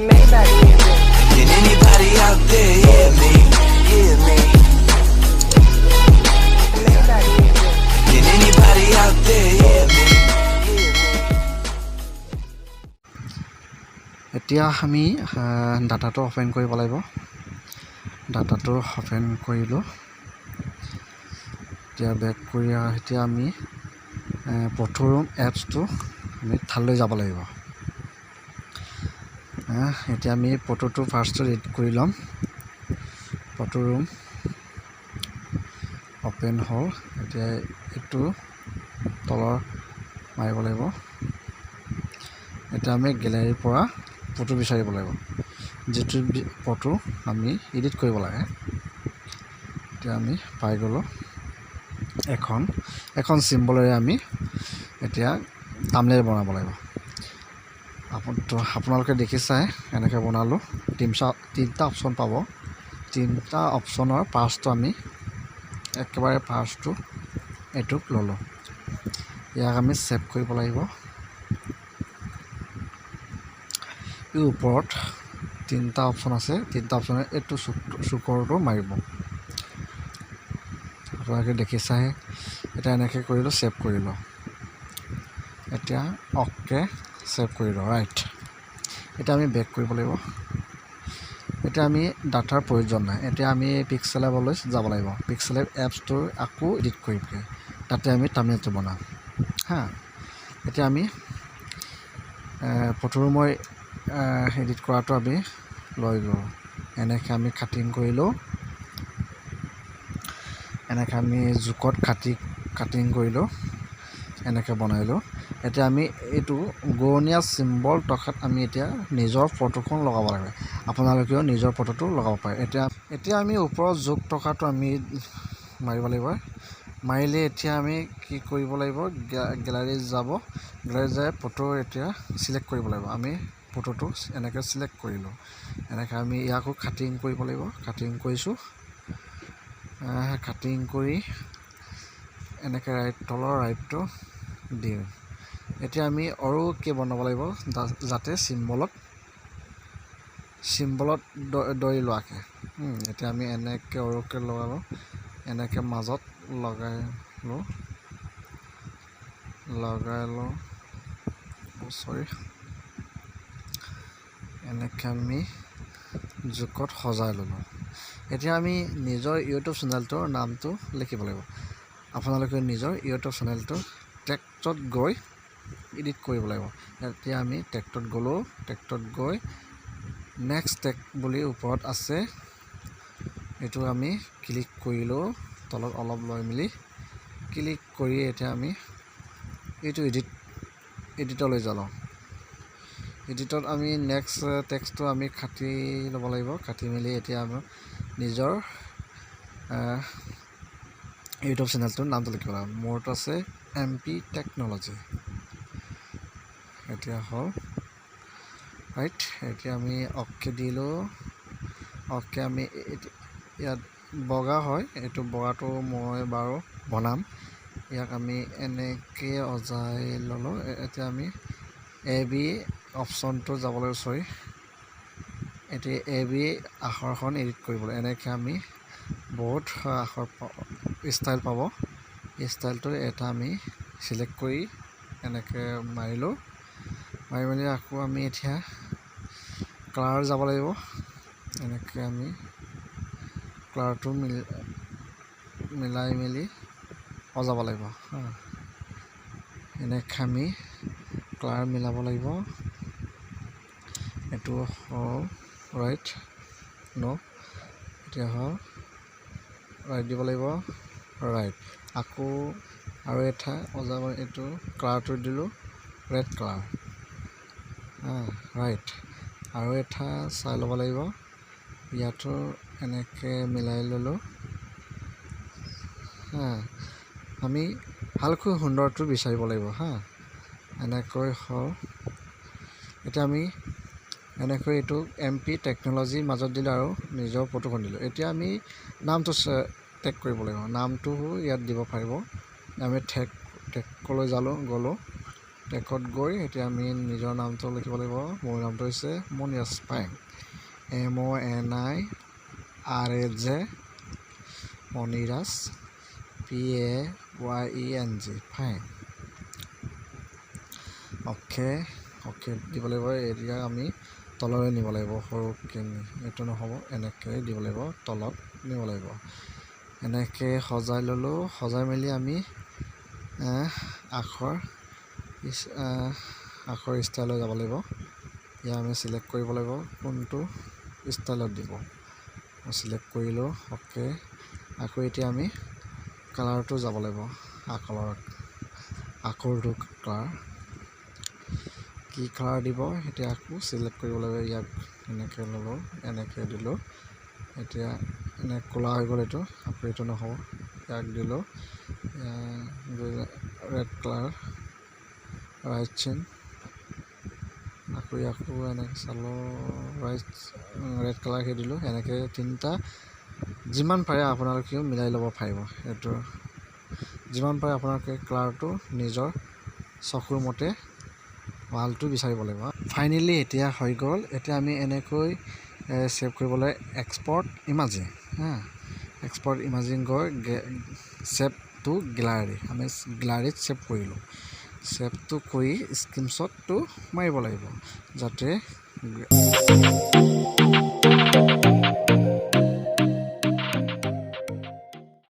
Can anybody out there hear me? Hear me? Can anybody out there hear me? এতিয়া আমি ডাটাটো open কৰিব লাগিব ডাটাটো open কৰিলোঁ এতিয়া বেক কৰি এতিয়া আমি ফটোৰুম এপছটো আমি ঠাইলৈ যাব লাগিব এতিয়া আমি ফটোটো ফাৰ্ষ্টটো এডিট কৰি ল'ম ফটোৰুম অপেন হ'ল এতিয়া এইটো তলৰ মাৰিব লাগিব এতিয়া আমি গেলাৰীৰ পৰা ফটো বিচাৰিব লাগিব যেটো ফটো আমি এডিট কৰিব লাগে এতিয়া আমি পাই গ'লোঁ এখন চিম্বলৰে আমি এতিয়া থাম্বনেইল বনাব লাগিব আপোনালোকে দেখিছাই এনেকৈ বনালোঁ তিনিটা অপশ্যন পাব তিনিটা অপশ্যনৰ ফাৰ্ষ্টটো আমি একেবাৰে ফাৰ্ষ্টটো এইটোক ল'লোঁ ইয়াক আমি ছেভ কৰিব লাগিব এই ওপৰত তিনিটা অপশ্যন আছে তিনিটা অপশ্যনে এইটো চুকৰটো মাৰিব আপোনালোকে দেখিছাই এতিয়া এনেকৈ কৰিলোঁ ছেভ কৰিলোঁ এতিয়া অ'কে ছেভ কৰিলোঁ ৰাইট এতিয়া আমি বেক কৰিব লাগিব এতিয়া আমি ডাটাৰ প্ৰয়োজন নাই এতিয়া আমি পিক্সেল এপলৈ যাব লাগিব পিক্সেল এপ এপছটো আকৌ এডিট কৰিম তাতে আমি থাম্বনেইলটো বনাম এতিয়া আমি ফটোৰুমৰ এডিট কৰাটো আমি লৈ গ'লোঁ এনেকৈ আমি কাটিং কৰিলোঁ এনেকৈ আমি জোখত কাটিং কৰিলোঁ এনেকৈ বনাইলোঁ এতিয়া আমি এইটো গৰণীয়া চিম্বল টকাত আমি এতিয়া নিজৰ ফটোখন লগাব লাগে আপোনালোকেও নিজৰ ফটোটো লগাব পাৰে এতিয়া আমি ওপৰত যোগ টকাটো আমি মাৰিব লাগিব মাৰিলে এতিয়া আমি কি কৰিব লাগিব গেলাৰীত যাই ফটো এতিয়া চিলেক্ট কৰিব লাগিব আমি ফটোটো এনেকৈ চিলেক্ট কৰিলোঁ এনেকৈ আমি ইয়াকো কাটিং কৰিব লাগিব কাটিং কৰিছোঁ কাটিং কৰি এনেকৈ তলৰ ৰাইটটো দিওঁ এতিয়া আমি আৰু কি বনাব লাগিব যাতে চিম্বলত দৰি লোৱাকৈ এতিয়া আমি এনেকৈ অৰুকৈ লগালোঁ এনেকৈ মাজত লগাই লওঁ এনেকৈ আমি জোখত সজাই ল'লোঁ এতিয়া আমি নিজৰ ইউটিউব চেনেলটোৰ নামটো লিখিব লাগিব আপোনালোকে নিজৰ ইউটিউব চেনেলটো টেক্সটত গৈ এডিট কৰিব লাগিব এতিয়া আমি টেক্সটত গৈ নেক্সট টেগ বুলি ওপৰত আছে এইটো আমি ক্লিক কৰিলোঁ তলত অলপ লৈ মেলি ক্লিক কৰি এতিয়া আমি এইটো এডিটলৈ যাওঁ এডিটত আমি নেক্সট টেক্সটটো আমি কাটি ল'ব লাগিব কাটি মেলি এতিয়া আমি নিজৰ ইউটিউব চেনেলটোৰ নামটো লিখিব লাগিব মোৰটো আছে MP টেকন'লজি এতিয়া হ'ল ৰাইট এতিয়া আমি অ'কে দিলোঁ অ'কে আমি ইয়াত বগা হয় এইটো বগাটো মই বাৰু বনাম ইয়াক আমি এনেকৈ অজাই ল'লোঁ এতিয়া আমি AB অপশ্যনটো যাবলৈ এতিয়া AB আখৰখন এডিট কৰিবলৈ এনেকৈ আমি বহুত আখৰ ষ্টাইল পাব ষ্টাইলটো এটা আমি চিলেক্ট কৰি এনেকৈ মাৰিলোঁ মাৰি মেলি আকৌ আমি এতিয়া কালাৰ যাব লাগিব এনেকৈ আমি কালাৰটো মিলাই মেলি সজাব লাগিব এনেকৈ আমি কালাৰ মিলাব লাগিব এইটো হ'ল ৰাইট এতিয়া হ'ল ৰাইট দিব লাগিব ৰাইট আকৌ আৰু এটা অজাব এইটো কালাৰটো দিলোঁ ৰেড কালাৰ ৰাইট আৰু এটা চাই ল'ব লাগিব ইয়াতো এনেকৈ মিলাই ল'লোঁ আমি ভালকৈ সুন্দৰটো বিচাৰিব লাগিব এনেকৈ হ'ল এতিয়া আমি এনেকৈ এইটো MP টেকন'লজিৰ মাজত দিলোঁ আৰু নিজৰ ফটোখন দিলোঁ এতিয়া আমি নামটো টেগ কৰিব লাগিব নামটো ইয়াত দিব পাৰিব আমি টেগলৈ গ'লোঁ ট্ৰেকত গৈ এতিয়া আমি নিজৰ নামটো লিখিব লাগিব। মোৰ নামটো হৈছে Moniraj ফাইং, MONIRAJ Moniraj PAYENG ফাইং। Okay দিব লাগিব। এতিয়া আমি তললৈ নিব লাগিব, সৰুকৈ এইটো নহ'ব, এনেকৈ দিব লাগিব, তলত নিব লাগিব। এনেকৈ সজাই ল'লোঁ। সজাই মেলি আমি আখৰ ষ্টাইলত যাব লাগিব। ইয়াত আমি চিলেক্ট কৰিব লাগিব কোনটো ষ্টাইলত দিব। চিলেক্ট কৰিলোঁ। অ'কে। আকৌ এতিয়া আমি কালাৰটো যাব লাগিব। আখৰটো কালাৰ কি কালাৰ দিব এতিয়া আকৌ চিলেক্ট কৰিব লাগিব। ইয়াক এনেকৈ ল'লোঁ, এনেকৈ দিলোঁ। এতিয়া ক'লা হৈ গ'ল এইটো। আকৌ এইটো নহ'ব, ইয়াক দিলোঁ ৰেড কালাৰ, ৰাইট চেইন। আকৌ এনেকৈ চালোঁ, ৰেড কালাৰকৈ দিলোঁ। এনেকৈ তিনিটা যিমান পাৰে আপোনালোকেও মিলাই ল'ব পাৰিব। এইটো যিমান পাৰে আপোনালোকে কালাৰটো নিজৰ চকুৰ মতে ভালটো বিচাৰিব লাগিব। ফাইনেলি এতিয়া হৈ গ'ল। এতিয়া আমি এনেকৈ ছেভ কৰিবলৈ এক্সপৰ্ট ইমাজিন এক্সপৰ্ট ইমাজিন গৈ ছেভ টু গেলাৰী, আমি গেলাৰীত ছেভ কৰিলোঁ। ছেভটো কৰি স্ক্ৰীনশ্বটটো মাৰিব লাগিব যাতে